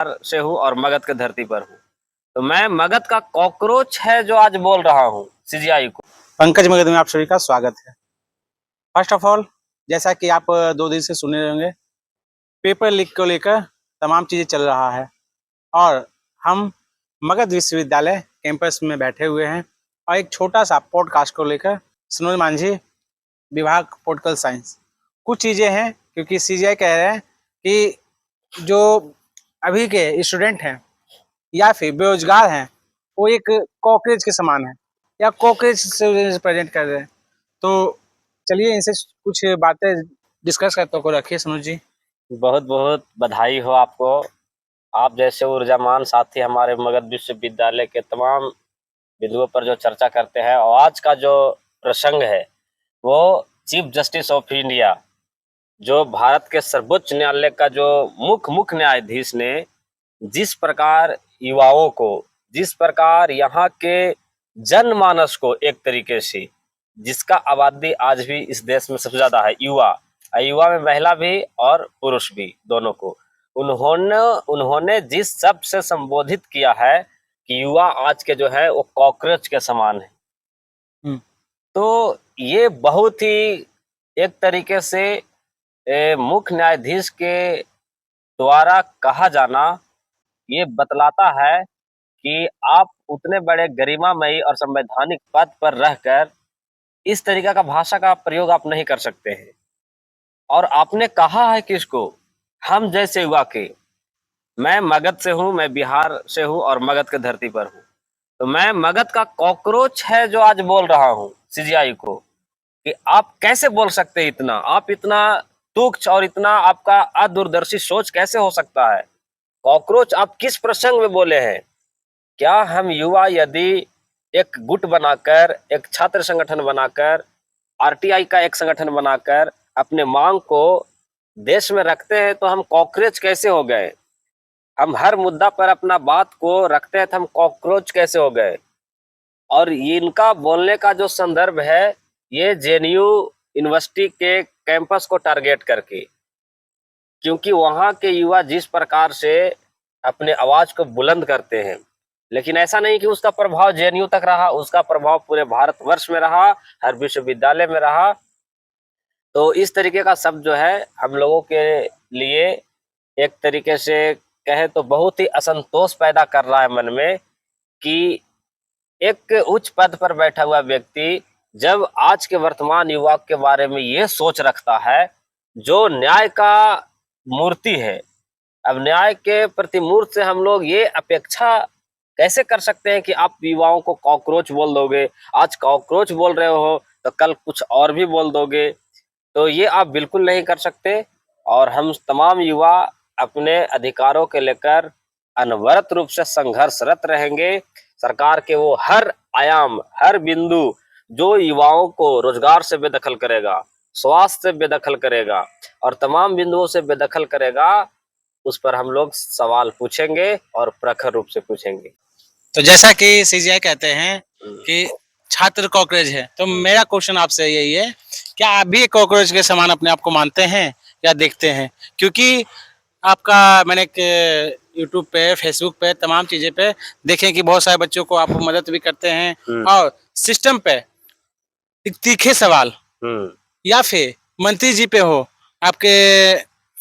से हूँ और मगध के धरती पर हूँ। तो मैं मगध का कॉकरोच है जो आज बोल रहा हूँ सीजीआई को। पंकज मगध में आप सभी का स्वागत है। फर्स्ट ऑफ ऑल, जैसा कि आप 2 दिन से सुने होंगे, पेपर लीक को लेकर तमाम चीज़ें चल रहा है और हम मगध विश्वविद्यालय कैंपस में बैठे हुए हैं और एक छोटा सा पॉडकास्ट को लेकर सनोज मांझी विभाग पॉलिटिकल साइंस कुछ चीज़ें हैं, क्योंकि सीजीआई कह रहे हैं कि जो अभी के स्टूडेंट हैं या फिर बेरोजगार हैं वो एक कॉकरेज के समान है या कॉकरेज से रिप्रेजेंट कर रहे हैं। तो चलिए इनसे कुछ बातें डिस्कस करते को रखिए सनोज जी। बहुत बहुत बधाई हो आपको। आप जैसे ऊर्जामान साथी हमारे मगध विश्वविद्यालय के तमाम बिंदुओं पर जो चर्चा करते हैं, और आज का जो प्रसंग है वो चीफ जस्टिस ऑफ इंडिया, जो भारत के सर्वोच्च न्यायालय का जो मुख्य न्यायाधीश ने जिस प्रकार युवाओं को, जिस प्रकार यहाँ के जनमानस को, एक तरीके से जिसका आबादी आज भी इस देश में सबसे ज्यादा है, युवा में महिला भी और पुरुष भी, दोनों को उन्होंने जिस शब्द से संबोधित किया है कि युवा आज के जो है वो कॉकरोच के समान है। तो ये बहुत ही एक तरीके से मुख्य न्यायाधीश के द्वारा कहा जाना ये बतलाता है कि आप उतने बड़े गरिमामयी और संवैधानिक पद पर रहकर इस तरीका का भाषा का प्रयोग आप नहीं कर सकते हैं। और आपने कहा है किसको? हम जैसे युवा के। मैं मगध से हूँ, मैं बिहार से हूँ और मगध के धरती पर हूँ। तो मैं मगध का कॉकरोच है जो आज बोल रहा हूँ सीजीआई को कि आप कैसे बोल सकते हैं इतना, आप इतना तुच्छ और इतना आपका अदूरदर्शी सोच कैसे हो सकता है? कॉकरोच आप किस प्रसंग में बोले हैं? क्या हम युवा यदि एक गुट बनाकर, एक छात्र संगठन बनाकर, आरटीआई का एक संगठन बनाकर अपने मांग को देश में रखते हैं तो हम कॉकरोच कैसे हो गए? हम हर मुद्दा पर अपना बात को रखते हैं तो हम कॉकरोच कैसे हो गए? और इनका बोलने का जो संदर्भ है ये जेएनयू यूनिवर्सिटी के कैंपस को टारगेट करके, क्योंकि वहां के युवा जिस प्रकार से अपने आवाज को बुलंद करते हैं, लेकिन ऐसा नहीं कि उसका प्रभाव जेएनयू तक रहा, उसका प्रभाव पूरे भारतवर्ष में रहा, हर विश्वविद्यालय में रहा। तो इस तरीके का शब्द जो है हम लोगों के लिए एक तरीके से कहे तो बहुत ही असंतोष पैदा कर रहा है मन में कि एक उच्च पद पर बैठा हुआ व्यक्ति जब आज के वर्तमान युवा के बारे में ये सोच रखता है, जो न्याय का मूर्ति है, अब न्याय के प्रतिमूर्त से हम लोग ये अपेक्षा कैसे कर सकते हैं कि आप युवाओं को कॉकरोच बोल दोगे? आज कॉकरोच बोल रहे हो तो कल कुछ और भी बोल दोगे, तो ये आप बिल्कुल नहीं कर सकते। और हम तमाम युवा अपने अधिकारों के लेकर अनवरत रूप से संघर्षरत रहेंगे। सरकार के वो हर आयाम, हर बिंदु जो युवाओं को रोजगार से बेदखल करेगा, स्वास्थ्य से बेदखल करेगा और तमाम बिंदुओं से बेदखल करेगा, उस पर हम लोग सवाल पूछेंगे और प्रखर रूप से पूछेंगे। तो जैसा कि सीजीआई कहते हैं कि छात्र कॉकरोच है, तो मेरा क्वेश्चन आपसे यही है, क्या आप भी एक कॉकरोच के समान अपने आप को मानते हैं या देखते हैं? क्योंकि आपका मैंने एक यूट्यूब पे, फेसबुक पे, तमाम चीजें पे देखें कि बहुत सारे बच्चों को आप मदद भी करते हैं और सिस्टम पे तीखे सवाल या फिर मंत्री जी पे हो, आपके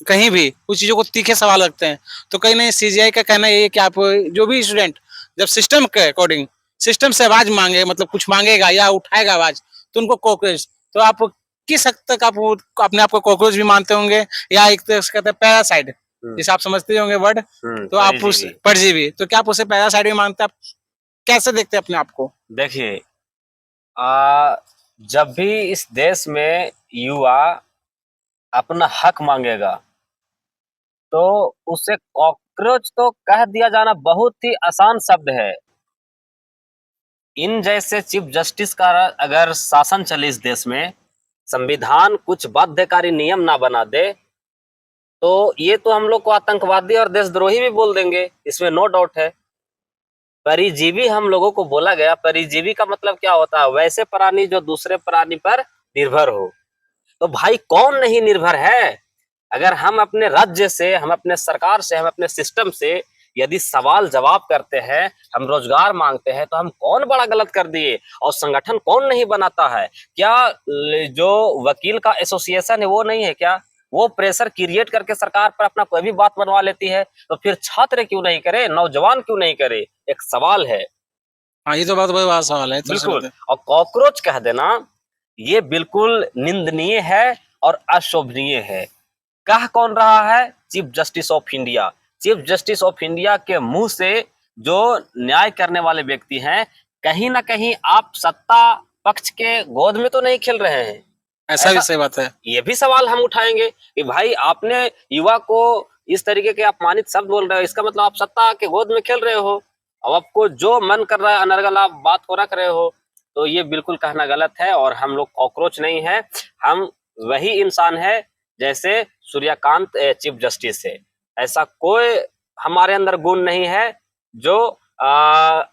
कहीं भी उस चीजों को तीखे सवाल रखते हैं। तो कहीं नहीं, सीजीआई का कहना ये है कि आप जो भी स्टूडेंट जब सिस्टम के अकॉर्डिंग सिस्टम से आवाज मांगे, मतलब कुछ मांगेगा या उठाएगा आवाज, तो उनको कॉकरोच, तो आप किस हद तक आप अपने आप को कॉकरोच भी मानते होंगे या एक तरह से कहते हैं पैरासाइट, जिसे आप समझते होंगे वर्ड, तो आप उस परजीवी, तो क्या आप उसे पैरासाइट भी मानते हैं? आप कैसे देखते हैं अपने आप को? देखिए, जब भी इस देश में युवा अपना हक मांगेगा तो उसे कॉकरोच तो कह दिया जाना बहुत ही आसान शब्द है। इन जैसे चीफ जस्टिस का अगर शासन चले इस देश में, संविधान कुछ बाध्यकारी नियम ना बना दे, तो ये तो हम लोग को आतंकवादी और देशद्रोही भी बोल देंगे, इसमें नो डाउट है। परिजीवी हम लोगों को बोला गया, परिजीवी का मतलब क्या होता है? वैसे प्राणी जो दूसरे प्राणी पर निर्भर हो। तो भाई कौन नहीं निर्भर है? अगर हम अपने राज्य से, हम अपने सरकार से, हम अपने सिस्टम से यदि सवाल जवाब करते हैं, हम रोजगार मांगते हैं, तो हम कौन बड़ा गलत कर दिए? और संगठन कौन नहीं बनाता है? क्या जो वकील का एसोसिएशन है वो नहीं है क्या? वो प्रेशर क्रिएट करके सरकार पर अपना कोई भी बात बनवा लेती है। तो फिर छात्र क्यों नहीं करे, नौजवान क्यों नहीं करे? एक सवाल है। हाँ, ये तो बहुत बड़ा सवाल है। तो बिल्कुल। और कॉकरोच कह देना ये बिल्कुल निंदनीय है और अशोभनीय है। कह कौन रहा है? Chief justice of India. Chief justice of India के मुंह से जो न्याय करने वाले व्यक्ति हैं, कहीं ना कहीं आप सत्ता पक्ष के गोद में तो नहीं खेल रहे हैं। ऐसा भी सही बात है। ये भी सवाल हम उठाएंगे कि भाई आपने युवा को इस तरीके के अपमानित शब्द बोल रहे हो, इसका मतलब आप सत्ता के गोद में खेल रहे हो। अब आपको जो मन कर रहा है अनर्गल आप बात को रख रहे हो, तो ये बिल्कुल कहना गलत है। और हम लोग कॉकरोच नहीं है, हम वही इंसान है जैसे सूर्यकांत चीफ जस्टिस है। ऐसा कोई हमारे अंदर गुण नहीं है जो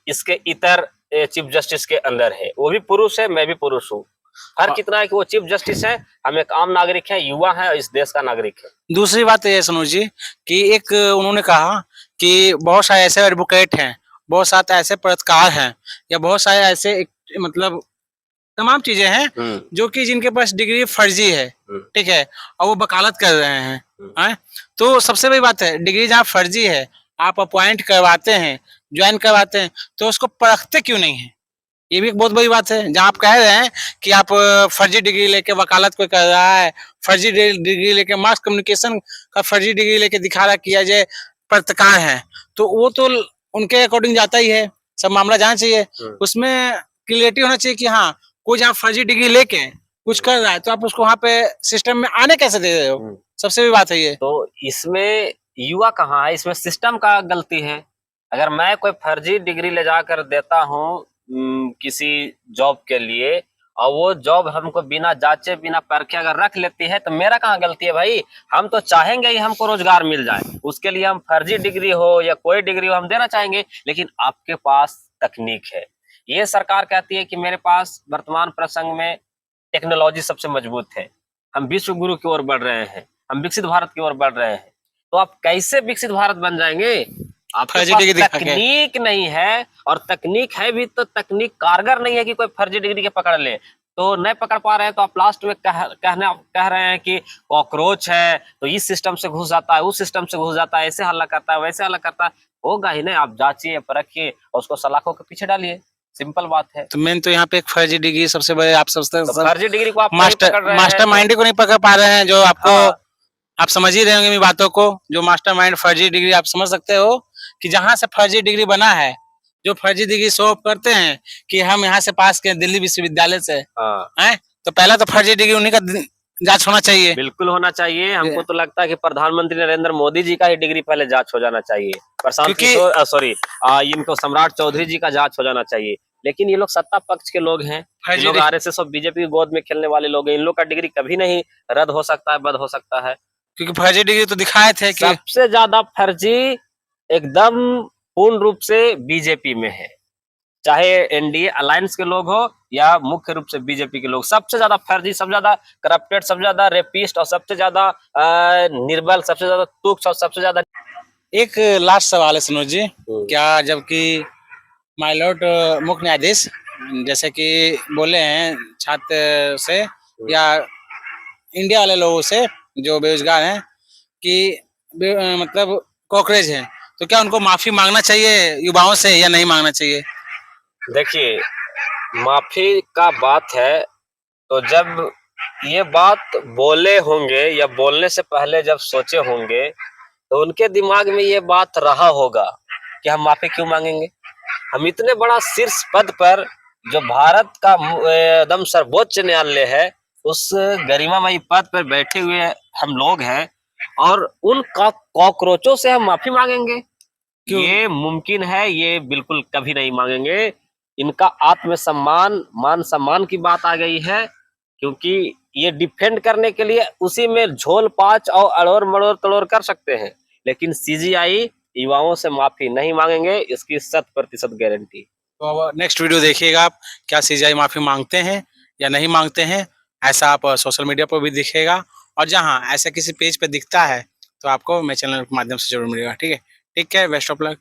इसके इतर चीफ जस्टिस के अंदर है। वो भी पुरुष है, मैं भी पुरुष हूँ। फर्क कितना है कि वो चीफ जस्टिस है, हम एक आम नागरिक है, युवा है और इस देश का नागरिक है। दूसरी बात ये सुनो जी कि एक उन्होंने कहा कि बहुत सारे ऐसे एडवोकेट हैं, बहुत सारे ऐसे पत्रकार हैं, या बहुत सारे ऐसे मतलब तमाम चीजें हैं जो कि जिनके पास डिग्री फर्जी है, ठीक है, और वो वकालत कर रहे हैं। हैं? तो सबसे बड़ी बात है, डिग्री जहाँ फर्जी है, आप अपॉइंट करवाते हैं, ज्वाइन करवाते हैं, तो उसको परखते क्यों नहीं है? ये भी एक बहुत बड़ी बात है। जहाँ आप कह रहे हैं कि आप फर्जी डिग्री लेके वकालत कोई कर रहा है, फर्जी डिग्री लेके मास कम्युनिकेशन का फर्जी डिग्री लेके दिखा रहा किया जाए पत्रकार है, तो वो तो उनके अकॉर्डिंग जाता ही है। सब मामला जाना चाहिए, उसमें क्लियरिटी होना चाहिए कि हाँ कोई जहाँ फर्जी डिग्री लेके कुछ कर रहा है तो आप उसको वहाँ पे सिस्टम में आने कैसे दे रहे हो? सबसे बड़ी बात है ये। तो इसमें युवा कहाँ है, इसमें सिस्टम का गलती है। अगर मैं कोई फर्जी डिग्री ले जाकर देता हूँ किसी जॉब के लिए, और वो जॉब हमको बिना जांचे बिना परखे अगर रख लेती है, तो मेरा कहाँ गलती है भाई? हम तो चाहेंगे ही हमको रोजगार मिल जाए, उसके लिए हम फर्जी डिग्री हो या कोई डिग्री हो हम देना चाहेंगे। लेकिन आपके पास तकनीक है, ये सरकार कहती है कि मेरे पास वर्तमान प्रसंग में टेक्नोलॉजी सबसे मजबूत है, हम विश्व गुरु की ओर बढ़ रहे हैं, हम विकसित भारत की ओर बढ़ रहे हैं। तो आप कैसे विकसित भारत बन जाएंगे? आपके पास तकनीक नहीं है, और तकनीक है भी तो तकनीक कारगर नहीं है कि कोई फर्जी डिग्री के पकड़ ले। तो नहीं पकड़ पा रहे हैं तो आप लास्ट में कह रहे हैं कि कॉकरोच है तो इस सिस्टम से घुस जाता है, उस सिस्टम से घुस जाता है, ऐसे हल्ला करता है, वैसे हल्ला करता है। होगा ही नहीं, आप जांचिए परखिए और उसको सलाखों के पीछे डालिए, सिंपल बात है। तो मेन तो यहाँ पे एक फर्जी डिग्री सबसे बड़े आप समझते हैं, फर्जी डिग्री को आप मास्टर माइंड को नहीं पकड़ पा रहे हैं, जो आपको आप समझ ही रहे होंगे मेरी बातों को। जो मास्टरमाइंड फर्जी डिग्री आप समझ सकते हो कि जहां से फर्जी डिग्री बना है, जो फर्जी डिग्री शो ऑफ करते हैं कि हम यहाँ से पास किए दिल्ली विश्वविद्यालय से, हैं? तो पहला तो फर्जी डिग्री उन्हीं का जांच होना चाहिए। बिल्कुल होना चाहिए। हमको तो लगता है कि प्रधानमंत्री नरेंद्र मोदी जी का ही डिग्री पहले जांच हो जाना चाहिए, प्रशांत किशोर सॉरी इनको सम्राट चौधरी जी का जांच हो जाना चाहिए। लेकिन ये लोग सत्ता पक्ष के लोग हैं, ये लोग आरएसएस और बीजेपी की गोद में खेलने वाले लोग हैं। इन लोग का डिग्री कभी नहीं रद्द हो सकता है, बद हो सकता है, क्योंकि फर्जी डिग्री तो दिखाए थे कि सबसे ज्यादा फर्जी एकदम पूर्ण रूप से बीजेपी में है, चाहे एनडीए अलायंस के लोग हो या मुख्य रूप से बीजेपी के लोग। सबसे ज्यादा फर्जी, सबसे ज्यादा करप्टेड, सबसे ज्यादा रेपिस्ट और सबसे ज्यादा निर्बल, सबसे ज्यादा तुच्छ और सबसे ज्यादा। एक लास्ट सवाल है सनोज जी, क्या जबकि माइलॉर्ड मुख्य न्यायाधीश जैसे कि बोले हैं छात्र से या इंडिया वाले लोगों से जो बेरोजगार हैं कि मतलब कॉकरेज है, तो क्या उनको माफी मांगना चाहिए युवाओं से या नहीं मांगना चाहिए? देखिए, माफी का बात है तो जब ये बात बोले होंगे या बोलने से पहले जब सोचे होंगे तो उनके दिमाग में ये बात रहा होगा कि हम माफी क्यों मांगेंगे। हम इतने बड़ा शीर्ष पद पर, जो भारत का एकदम सर्वोच्च न्यायालय है, उस गरिमामयी पद पर बैठे हुए हम लोग हैं, और उन कॉकरोचों से हम माफी मांगेंगे? ये मुमकिन है? ये बिल्कुल कभी नहीं मांगेंगे। इनका आत्मसम्मान, मान सम्मान की बात आ गई है, क्योंकि ये डिफेंड करने के लिए उसी में झोल पाच और अड़ोर मड़ोर तड़ोर कर सकते हैं, लेकिन सीजीआई युवाओं से माफी नहीं मांगेंगे, इसकी 100% गारंटी। तो अब नेक्स्ट वीडियो देखिएगा आप, क्या सीजीआई माफी मांगते हैं या नहीं मांगते हैं, ऐसा आप सोशल मीडिया पर भी दिखेगा। और जहाँ ऐसा किसी पेज पे दिखता है तो आपको मेरे चैनल के माध्यम से जरूर मिलेगा। ठीक है, take care, best of luck.